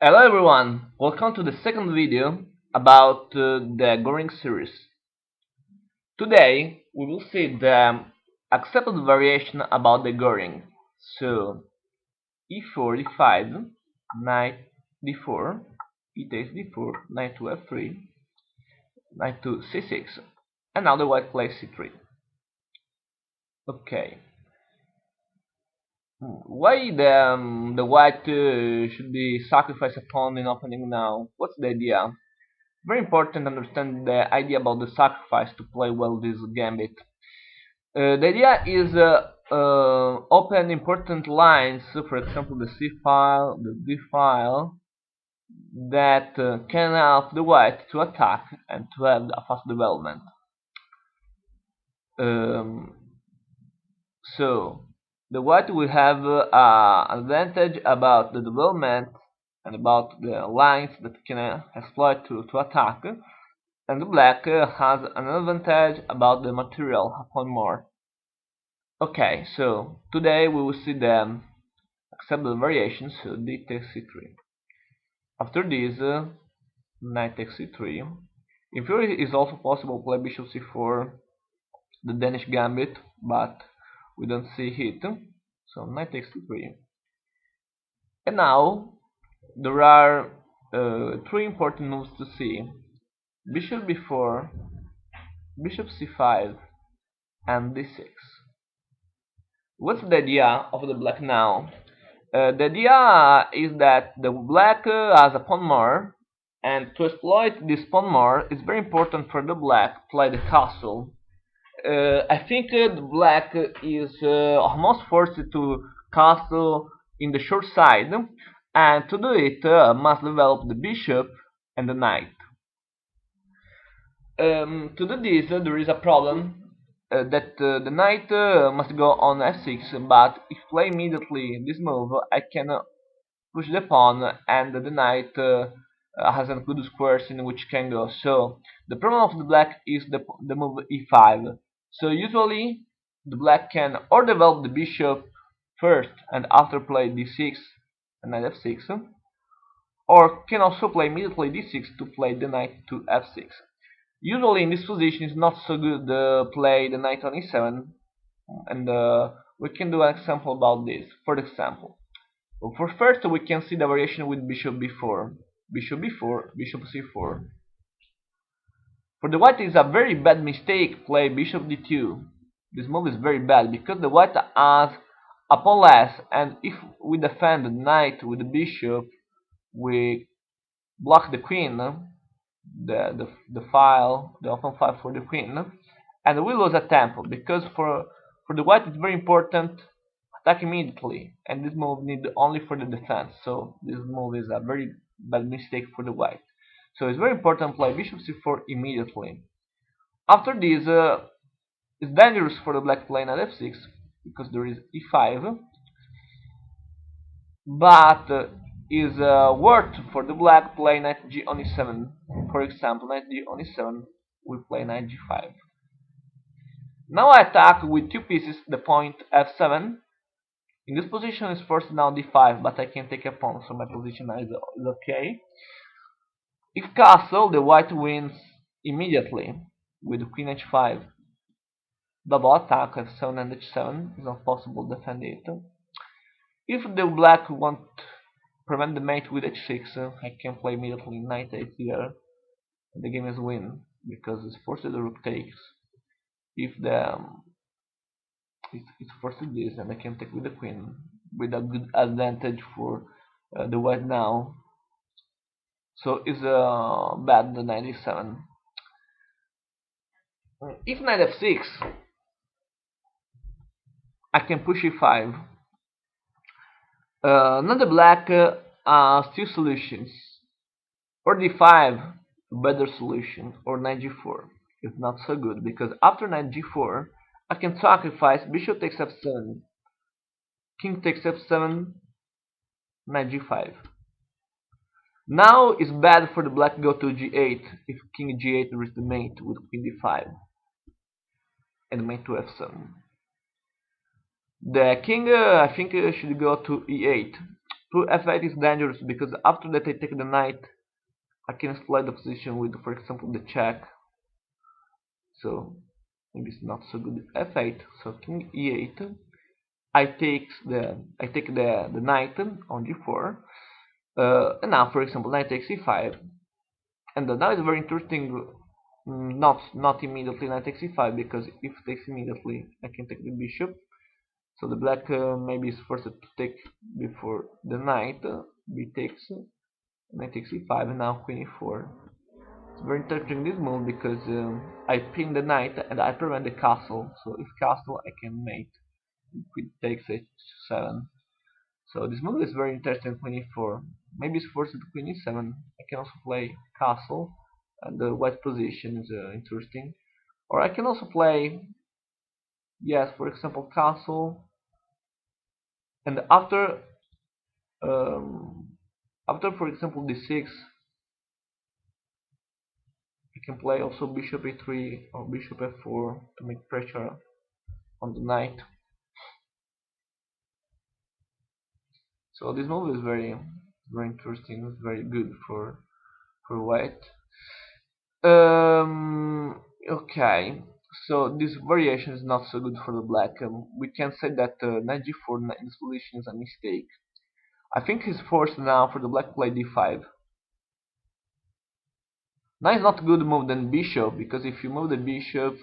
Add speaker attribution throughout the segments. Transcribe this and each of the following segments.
Speaker 1: Hello everyone, welcome to the second video about the Goring series. Today we will see the accepted variation about the Goring. So e4, d5, knight d4, e takes d4, knight to f3, knight to c6, and now the white plays c3. Okay. Why the white should be sacrificed a pawn in opening now? What's the idea? Very important to understand the idea about the sacrifice to play well this gambit. The idea is open important lines, for example the c file, the d file, that can help the white to attack and to have a fast development. Um, so the white will have advantage about the development and about the lines that can exploit to attack, and the black has an advantage about the material upon more. Okay, so today we will see the acceptable variations, so d takes c3. After this, knight takes c3. In theory it is also possible to play bishop c4, the Danish gambit, but we don't see it, so knight takes c3. And now there are three important moves to see: bishop b4, bishop c5, and d6. What's the idea of the black now? The idea is that the black has a pawn more, and to exploit this pawn more, it's very important for the black play the castle. I think the black is almost forced to castle in the short side, and to do it must develop the bishop and the knight. To do this, there is a problem that the knight must go on f6, but if play immediately this move, I can push the pawn, and the knight has a good squares in which can go. So the problem of the black is the move e5. So usually the black can or develop the bishop first and after play d6 and knight f6, or can also play immediately d6 to play the knight to f6. Usually in this position it's not so good play the knight on e7, and we can do an example about this. For example, for first we can see the variation with bishop b4, bishop b4, bishop c4. For the white is a very bad mistake play bishop d2. This move is very bad because the white has a pawn less, and if we defend the knight with the bishop, we block the queen, the file, the open file for the queen, and we lose a tempo because for the white it's very important attack immediately, and this move need only for the defense. So this move is a very bad mistake for the white. So it's very important to play bishop c4 immediately. After this, it's dangerous for the black playing at f6 because there is e5, but is worth for the black play knight g on e7. For example, knight g on e7, we play knight g5. Now I attack with two pieces the point f7. In this position is forced now d5, but I can take a pawn, so my position is okay. If castle, the white wins immediately with queen h5. Double attack f7 and h7 is not possible to defend it. If the black want prevent the mate with h6, I can play immediately knight a here. The game is win because it's forced the rook takes. If the it's forced this, and I can take with the queen with a good advantage for the white now. So it's bad the knight e7. If knight f6, I can push e5. Now the black has two solutions: or d5, a better solution, or knight g4. It's not so good because after knight g4, I can sacrifice bishop takes f7, king takes f7, knight g5. Now it's bad for the black go to g8 if king g8 reaches the mate with queen d5 and mate to f7. The king I think should go to e8 Through f8 is dangerous because after that I take the knight, I can slide the position with, for example, the check. So maybe it's not so good. F8. So king e8. I take the knight on g4. And now, for example, knight takes e5. And now it's very interesting. Not immediately knight takes e5, because if it takes immediately, I can take the bishop. So the black maybe is forced to take before the knight. B takes, knight takes e5, and now queen e4. It's very interesting this move because I pin the knight and I prevent the castle. So if castle, I can mate. Queen takes h7. So this move is very interesting. Queen e4. Maybe it's forced to queen e7. I can also play castle, and the white position is interesting. Or I can also play, yes, for example, castle, and um, after, for example, d6, I can play also bishop e3 or bishop f4 to make pressure on the knight. So this move is very interesting. It's very good for white. Okay, so this variation is not so good for the black. We can say that knight g4 in this position is a mistake. I think he's forced now for the black to play d5. Now is not good move than bishop, because if you move the bishop,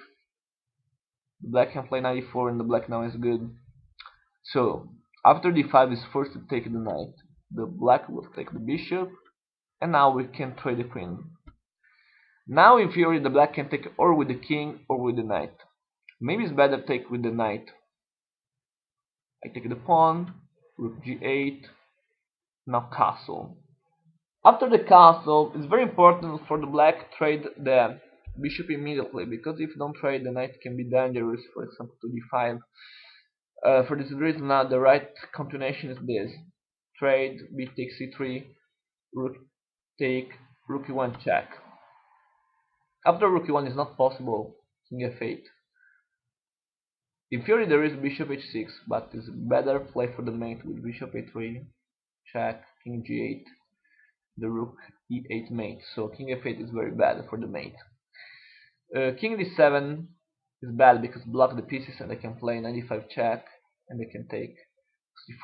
Speaker 1: the black can play knight e4 and the black now is good. So after d5 is forced to take the knight. The black will take the bishop, and now we can trade the queen. Now in theory the black can take or with the king or with the knight. Maybe it's better take with the knight. I take the pawn, rook g8, now castle. After the castle, it's very important for the black trade the bishop immediately, because if you don't trade, the knight can be dangerous, for example, to d5. For this reason, now the right continuation is this: trade, b takes c3, rook take, rook e1 check. After rook e1 is not possible, king f8. In theory there is bishop h6, but it's better play for the mate with bishop a3, check, king g8, the rook e8 mate. So king f8 is very bad for the mate. King d7 is bad because block the pieces, and I can play knight d5 check, and I can take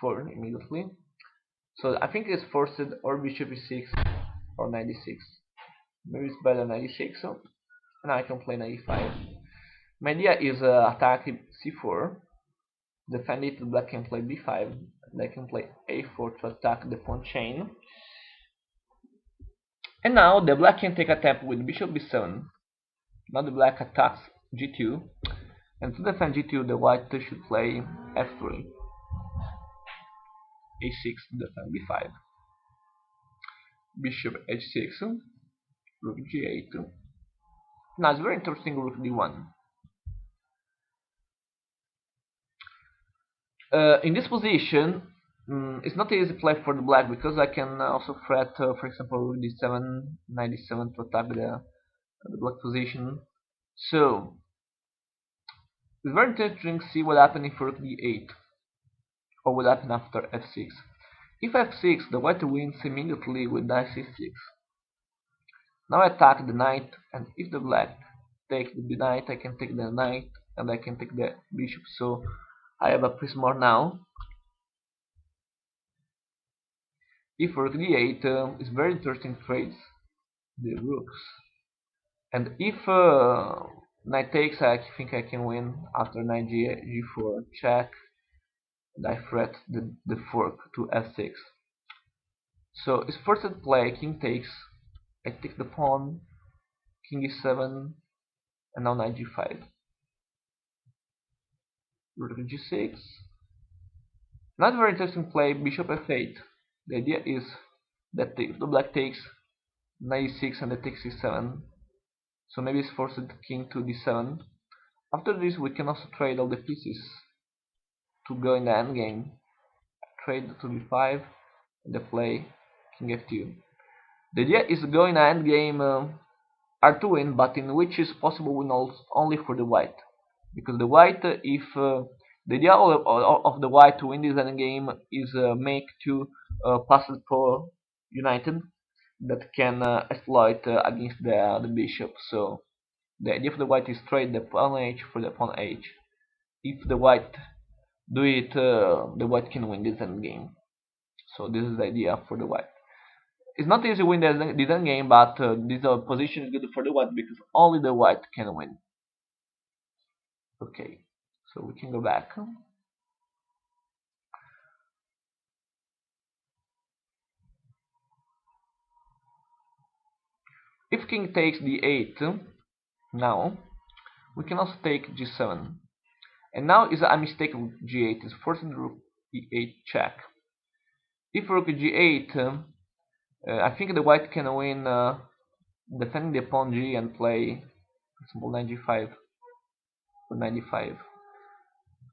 Speaker 1: c4 immediately. So I think it's forced or bishop e6 or knight d6. Maybe it's better knight d6, so now I can play knight e5. My idea is attack c4, defend it, the black can play b5, and I can play a4 to attack the pawn chain. And now the black can take a tap with bishop b7. Now the black attacks g2, and to defend g2 the white should play f3, a6 to defend b5, bishop h6, rook g8. Now it's very interesting, rook d1. In this position, it's not easy to play for the black, because I can also threat, for example, rook d7, knight d7 to attack the black position. So it's very interesting to see what happens if rook d8, or what happens after f6. If f6, the white wins immediately with knight c6. Now I attack the knight, and if the black takes the knight, I can take the knight, and I can take the bishop. So I have a piece more now. If rook d8 is very interesting trades the rooks, and if knight takes, I think I can win after knight g4 check, and I threat the fork to f6. So it's first at play, king takes, I take the pawn, king e7, and now knight g5, rook g6. Not very interesting play, bishop f8. The idea is that if the black takes, knight e6 and the takes e7, so maybe it's forced king to d7. After this we can also trade all the pieces to go in the endgame. Trade to b5 and the play king f2. The idea is to go in the endgame r2 win, but in which is possible win only for the white, because the white, if the idea of the white to win this endgame is make to passes for united that can exploit against the bishop. So the idea of the white is trade the pawn h for the pawn h. If the white do it, the white can win this endgame. So this is the idea for the white. It's not easy to win this endgame, but this position is good for the white because only the white can win. Okay, so we can go back. If king takes d8, now we can also take g7. And now is a mistake with g8, is forcing rook e8 check. If rook g8, I think the white can win defending the pawn g and play, for example, knight g5 or 95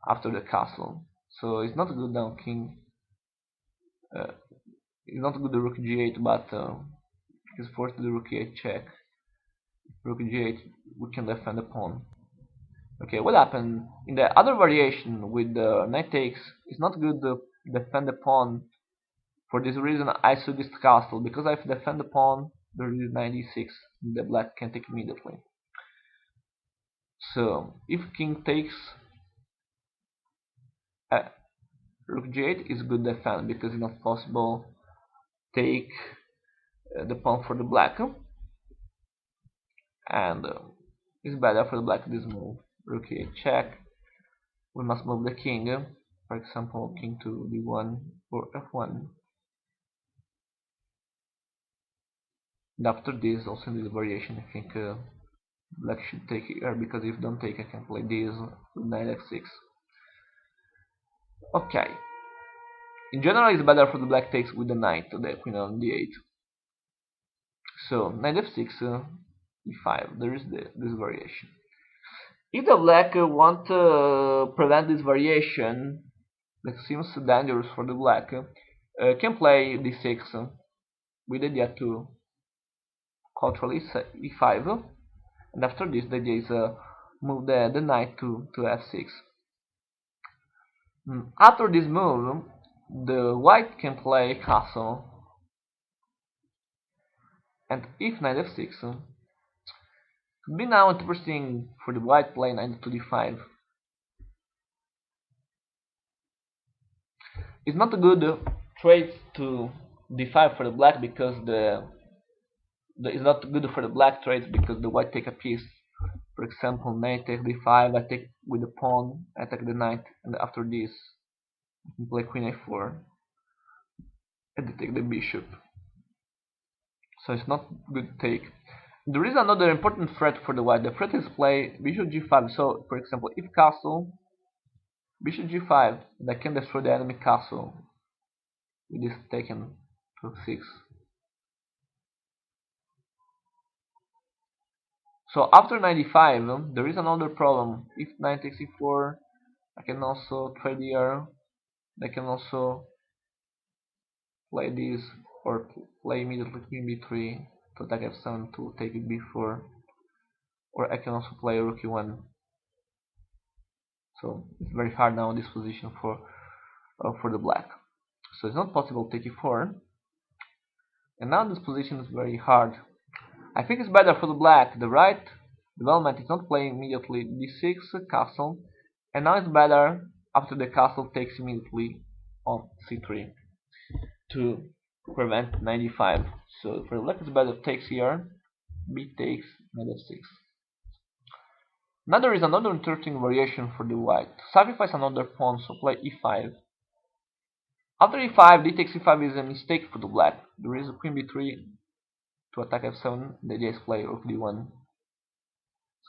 Speaker 1: after the castle. So it's not good now king. Uh, it's not good the rook g8, but it's forced the rook e8 check. Rook g8, we can defend the pawn. Okay, what happened in the other variation with the knight takes? It's not good to defend the pawn. For this reason, I suggest castle, because if I defend the pawn, there is knight e6, the black can take immediately. So if king takes, rook g8 is good defend because it's not possible take the pawn for the black, and it's better for the black this move. Rook e8 check. We must move the king, for example, king to d1 or f1. And after this, also in this variation, I think black should take here, because if don't take, I can play this with knight f6. Okay. In general, it's better for the black takes with the knight, the queen on d8. So knight f6, e5. There is this variation. If the black want to prevent this variation, that seems dangerous for the black, can play d6 with the idea to control e5, and after this the idea is move the knight to f6. After this move, the white can play castle, and if knight f6, could be now interesting for the white play knight to d5. It's not a good trade to d5 for the black, because it's not good for the black trades because the white take a piece. For example, knight takes d5, I take with the pawn, I take the knight, and after this I can play queen a4 and they take the bishop. So it's not good take. There is another important threat for the white. The threat is play bishop g5. So for example, if castle, bishop g5, and I can destroy the enemy castle with this taken to 6. So after 95, there is another problem. If knight takes e4, I can also trade here. I can also play this, or play immediately queen b3 to attack f7 to take it b4, or I can also play rook e1. So it's very hard now in this position for the black. So it's not possible to take e4, and now this position is very hard. I think it's better for the black. The right development is not playing immediately d6 castle, and now it's better after the castle takes immediately on c3 to prevent 95. So for the black it's better takes here, b takes, knight f6. Now there is another interesting variation for the white. Sacrifice another pawn, so play e5. After e5, d takes e5 is a mistake for the black. There is a queen b3 to attack f7, the idea is play rook d1.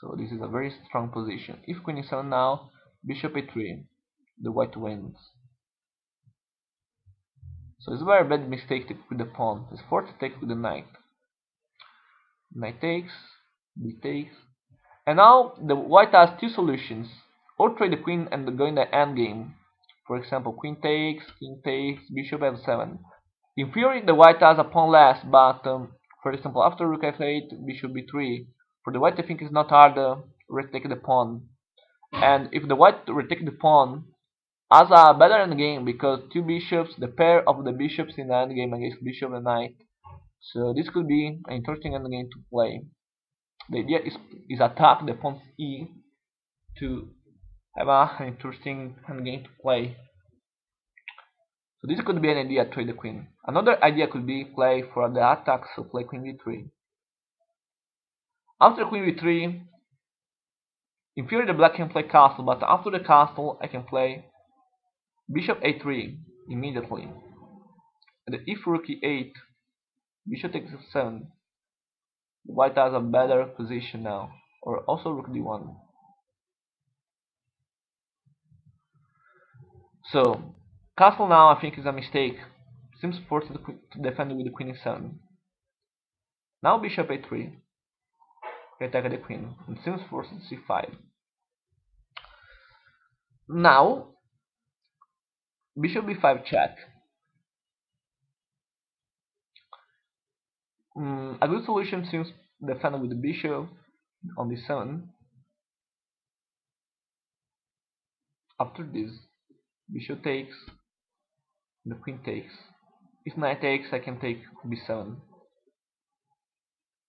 Speaker 1: So this is a very strong position. If queen e7 now, bishop a3, the white wins. So it's a very bad mistake to take with the pawn. It's forced to take with the knight. Knight takes, b takes, and now the white has two solutions. Or trade the queen and go in the endgame. For example, queen takes, king takes, bishop f7. In theory, the white has a pawn less, but for example, after rook f8, bishop b3, for the white I think it's not hard to retake the pawn. And if the white retake the pawn, as a better endgame because two bishops, the pair of the bishops in the endgame against bishop and knight. So this could be an interesting endgame to play. The idea is attack the pawn e to have an interesting endgame to play. So this could be an idea to trade the queen. Another idea could be play for the attack, so play queen b3. After queen b3, in theory the black can play castle, but after the castle I can play bishop a3 immediately. And if rook e8, bishop takes f7, white has a better position now, or also rook d1. So castle now I think is a mistake. Seems forced to defend with the queen e7. Now bishop a3, attack the queen, and seems forced to c5. Now bishop b5 check. A good solution seems defend with the bishop on d7. After this, bishop takes, the queen takes. If knight takes, I can take b7.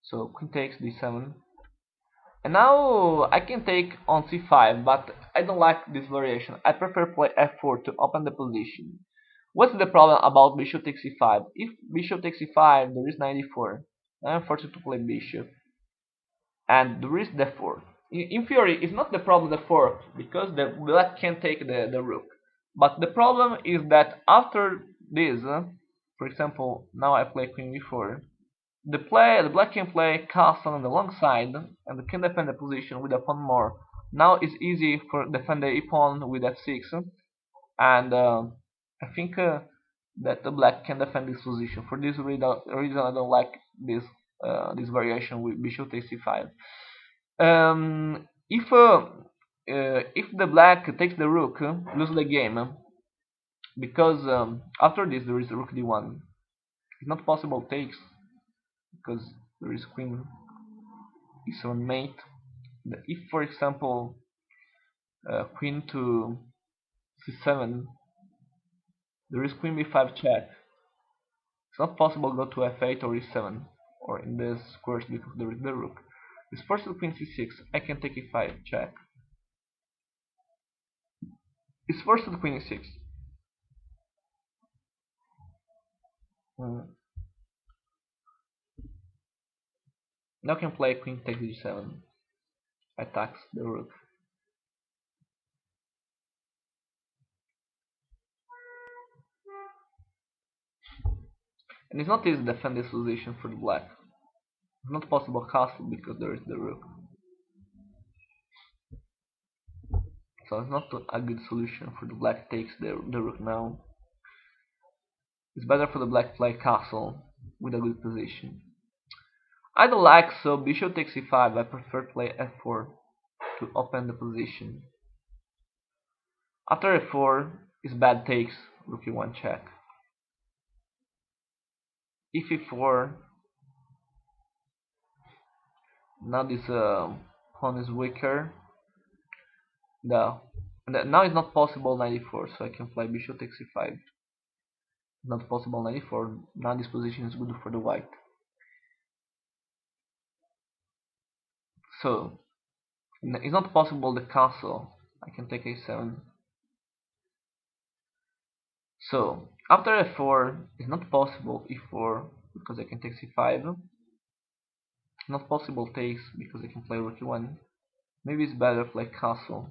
Speaker 1: So queen takes d7. And now I can take on c5, but I don't like this variation. I prefer play f4 to open the position. What's the problem about bishop takes c5? If bishop takes c5, there is knight e4. I'm forced to play bishop. And there is d4. In theory, it's not the problem the fork, because the black can take the rook. But the problem is that after this, for example, now I play queen b4, the black can play castle on the long side and can defend the position with a pawn more. Now it's easy for defend the e pawn with f6, and I think that the black can defend this position. For this reason, I don't like this variation with bishop takes c5. If the black takes the rook, lose the game, because after this there is rook d1. It's not possible takes because there is queen e7 mate. If, for example, queen to c7, there is queen b5 check. It's not possible to go to f8 or e7, or in this squares because there is the rook. This first to queen c6, I can take e5 check. It's first to queen e6. Now I can play queen takes g7. Attacks the rook. And it's not easy to defend this position for the black. It's not possible castle because there is the rook. So it's not a good solution for the black takes the rook now. It's better for the black play castle with a good position. I don't like, so bishop takes e5. I prefer play f4 to open the position. After f4 is bad takes, rook e1 check. If e4, now this pawn is weaker. Now it's not possible knight e4, so I can play bishop takes e5. Not possible knight e4. Now this position is good for the white. So it's not possible the castle. I can take a7. So after f4, it's not possible e4 because I can take c5. Not possible takes because I can play rook e1. Maybe it's better play castle.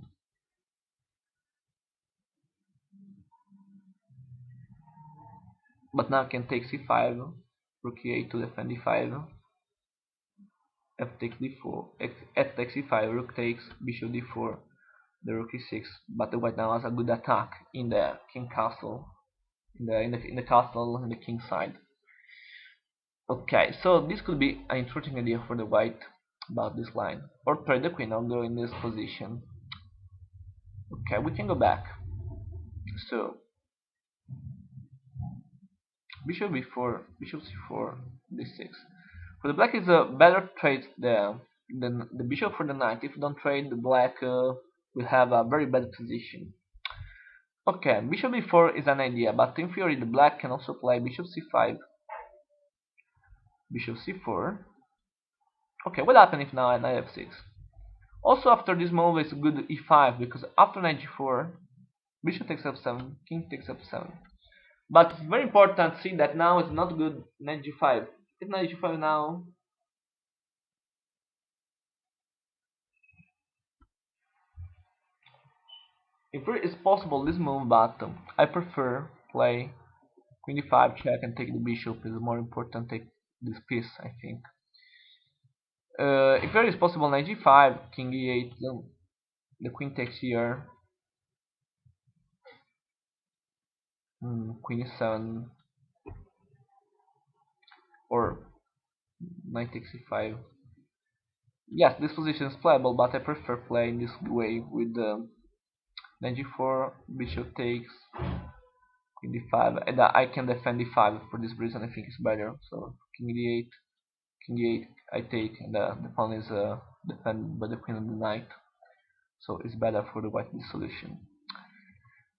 Speaker 1: But now I can take c5, rook e8 to defend d5, f takes d4, f takes e5, rook takes, bishop d4, the rook e6. But the white now has a good attack in the king castle, in the castle on the king side. Okay, so this could be an interesting idea for the white about this line. Or trade the queen, I'll go in this position. Okay, we can go back. So bishop b4, bishop c4, d6. For the black is a better trade than the bishop for the knight. If you don't trade, the black will have a very bad position. Okay, bishop b4 is an idea, but in theory the black can also play bishop c5, bishop c4. Okay, what happens if now knight f6? Also after this move is good e5, because after knight g4, bishop takes f7, king takes f7. But it's very important to see that now it's not good knight g5. If knight g5 now, if it is possible this move, but I prefer play queen d5 check and take the bishop. Is more important take this piece, I think. If it is possible knight g5, king e8, the queen takes here, queen e7, or knight takes e5. Yes, this position is playable, but I prefer playing this way with knight g4, bishop takes, queen d5, and I can defend d5 for this reason. I think it's better. So king d8, king e8, I take, and the pawn is defended by the queen and the knight. So it's better for the white solution.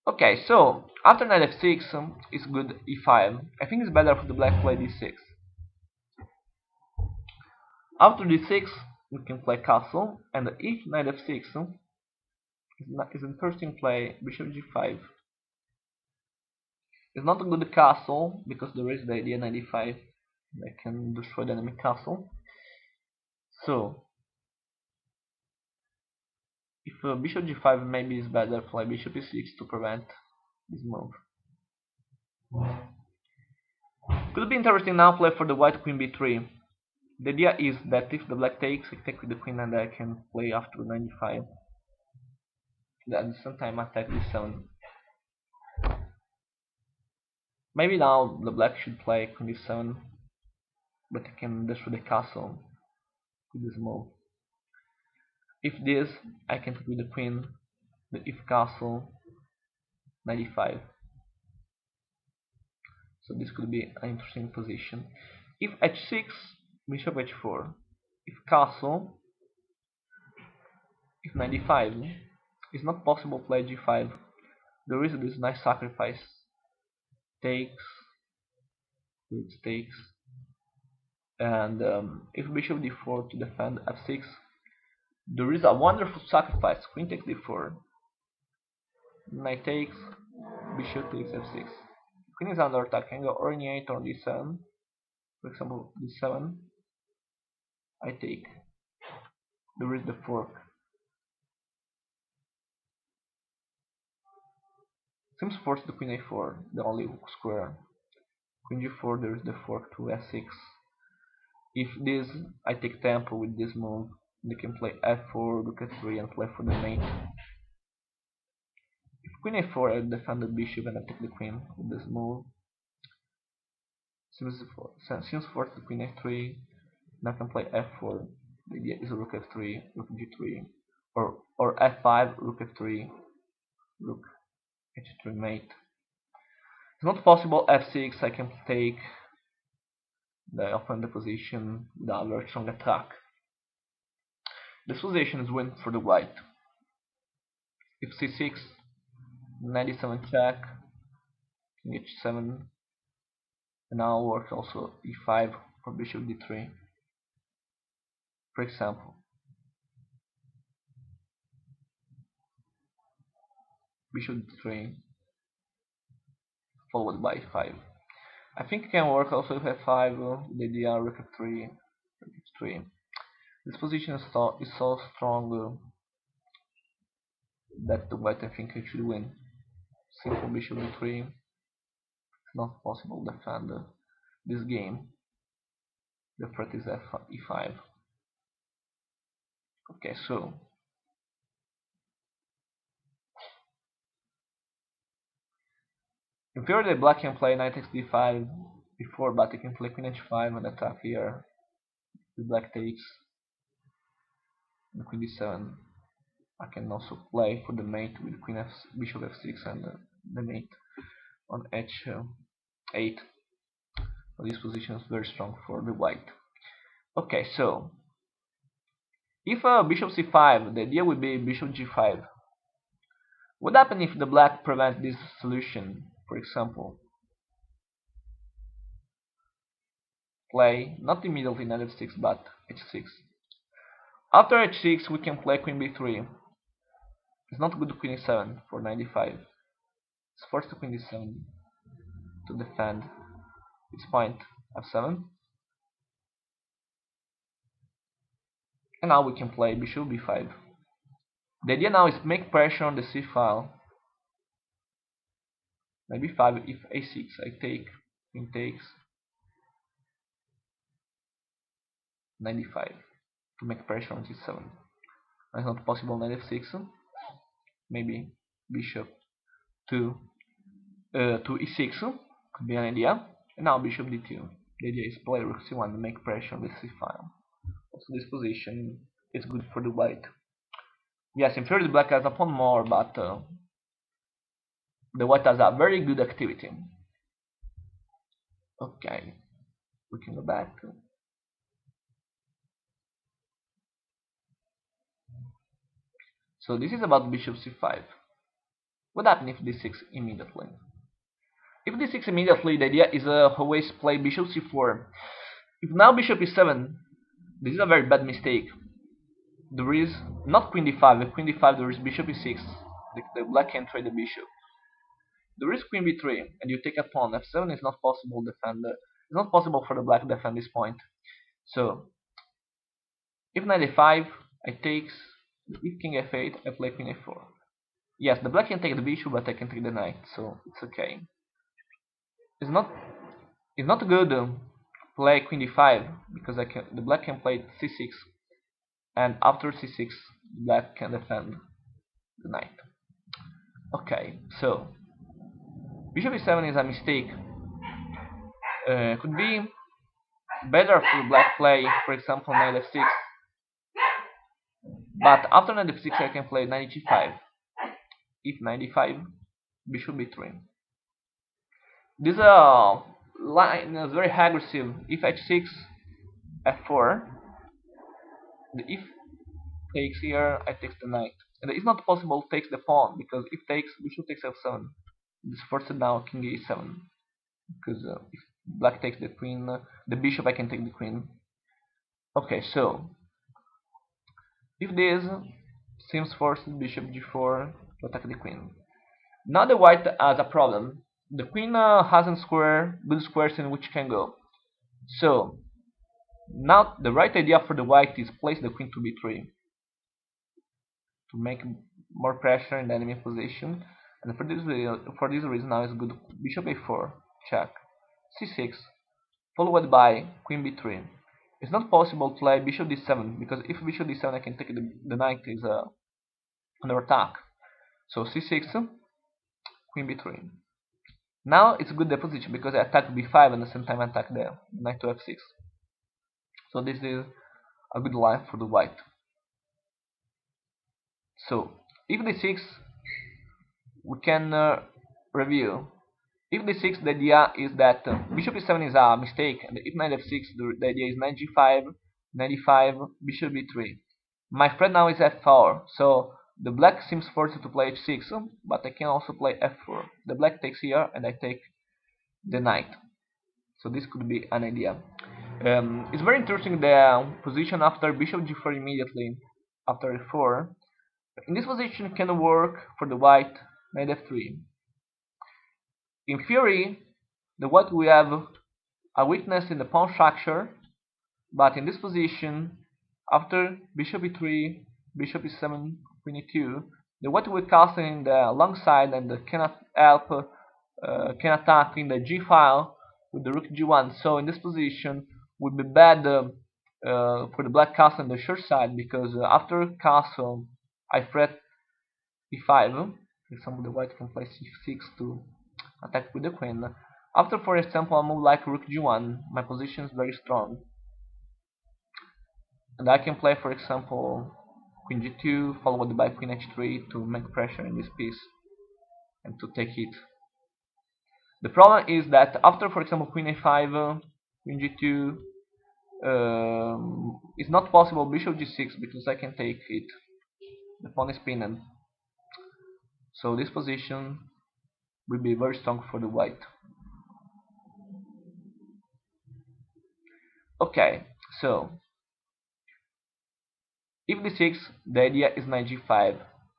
Speaker 1: Okay, so after knight f6 is good e5. I think it's better for the black play d6. After d6 we can play castle, and if knight f6 is interesting play bishop g5. It's not a good castle because there is the idea knight e5 that can destroy the enemy castle. So if bishop g5 maybe is better play bishop e6 to prevent this move. Could be interesting now play for the white queen b3. The idea is that if the black takes, I take with the queen and I can play after knight d5. And at the same time attack d7. Maybe now the black should play queen d7, but I can destroy the castle with this move. If this, I can take with the queen, the if castle, knight d5. So this could be an interesting position. If h6, bishop h4. If castle, if knight d5, it's not possible to play g5. There is this nice sacrifice. Takes, takes, and if bishop d4 to defend f6, there is a wonderful sacrifice. Queen takes d4, knight takes, bishop takes f6. Queen is under attack. Can go or e8 or d7. For example, d7. I take. There is the fork. Seems force to queen a4, the only square. Queen g4, there is the fork to f6. If this, I take tempo with this move. They can play f4, rook f3, and play for the mate. If queen a4, I defend the bishop and I take the queen with this move. Seems force to queen a3. Now I can play f4. The idea is rook f3, rook g3, or f5, rook f3, rook h3 mate. It's not possible f6. I can take the open the position with a very strong attack. This position is win for the white. If c6, knight e7 check, king h7, and now work also e5 for bishop d3. For example, bishop d3 followed by e5. I think it can work also with f5, the idea rook f3, rook h3. This position is so strong that the white I think should win. Simple bishop d3. It's not possible to defend this game. The threat is e5. Okay, so in theory, black can play knight takes d5 before, but he can play queen h5 and attack here. The black takes and queen d7. I can also play for the mate with queen bishop f6 and the mate on h8. So this position is very strong for the white. Okay, so if bishop c5, the idea would be bishop g5. What happens if the black prevents this solution? For example, play not immediately knight f6 but h6. After h6 we can play queen b3. It's not good queen e7 for 95. It's forced to queen d7 to defend its point f7. And now we can play bishop b5. The idea now is make pressure on the c file. Knight b5 if a6 I take, queen takes, knight d5 to make pressure on c7. That's not possible. Knight f6. Maybe bishop to e6 could be an idea. And now bishop d2. The idea is play rook c1 to make pressure on the c file. Also this position is good for the white. Yes, in theory the black has a pawn more, but the white has a very good activity. Okay, we can go back. So this is about bishop c5. What happens if d6 immediately? If d6 immediately, the idea is always play bishop c4. If now bishop e7, this is a very bad mistake. There is not queen d5. With queen d5 there is bishop e6. The black can trade the bishop. There is queen b3, and you take a pawn. f7 is not possible defend. It's not possible for the black to defend this point. So if knight a5, I takes. If king f8, I play queen a4. Yes, the black can take the bishop, but I can take the knight, so it's okay. It's not good play queen d5 because the black can play c6, and after c6 the black can defend the knight. Okay, so bishop e7 is a mistake. Could be better for black play, for example, knight f6. But after knight f6 I can play knight g5. If knight d5, bishop b3. This line is very aggressive. If h6, f4. The if takes here, I take the knight. And it's not possible to take the pawn, because if takes, bishop takes f7. This forces now king e7. Because if black takes the queen, the bishop, I can take the queen. Okay, so if this seems forced bishop g4 to attack the queen. Now the white has a problem. The queen hasn't good squares in which can go. So now the right idea for the white is place the queen to b3 to make more pressure in the enemy position. And for this reason now is good bishop a4 check, c6 followed by queen b3. It's not possible to play bishop d7 because if bishop d7 I can take the knight is under attack. So c6, queen b3. Now it's good the position because I attack b5 and at the same time attack the knight to f6. So this is a good line for the white. So if d6 we can review. If d6 the idea is that bishop e7 is a mistake, and if knight f6 the idea is knight g5, knight e5, bishop b3. My threat now is f4, so the black seems forced to play h6, but I can also play f4. The black takes here and I take the knight. So this could be an idea. It's very interesting the position after bishop g4 immediately after f4. In this position can work for the white knight f3. In theory, the white will have a weakness in the pawn structure, but in this position, after bishop e3, bishop e7, queen e2, the white will castle in the long side and cannot help, can attack in the g file with the rook g1. So in this position, would be bad for the black castle on the short side because after castle, I threat e5. For example, the white can play c6 to attack with the queen. After, for example, a move like rook g1, my position is very strong. And I can play, for example, queen g2 followed by queen h3 to make pressure in this piece and to take it. The problem is that after, for example, queen a5, queen g2, it's not possible bishop g6 because I can take it. The pawn is pinned. So this position will be very strong for the white. Okay, so if d6, the idea is knight g5.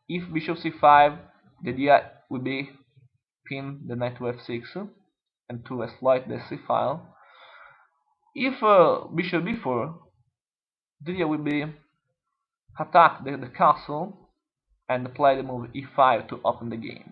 Speaker 1: If bishop c5, the idea will be pin the knight to f6 and to exploit the c file. If bishop b4, the idea will be attack the castle and play the move e5 to open the game.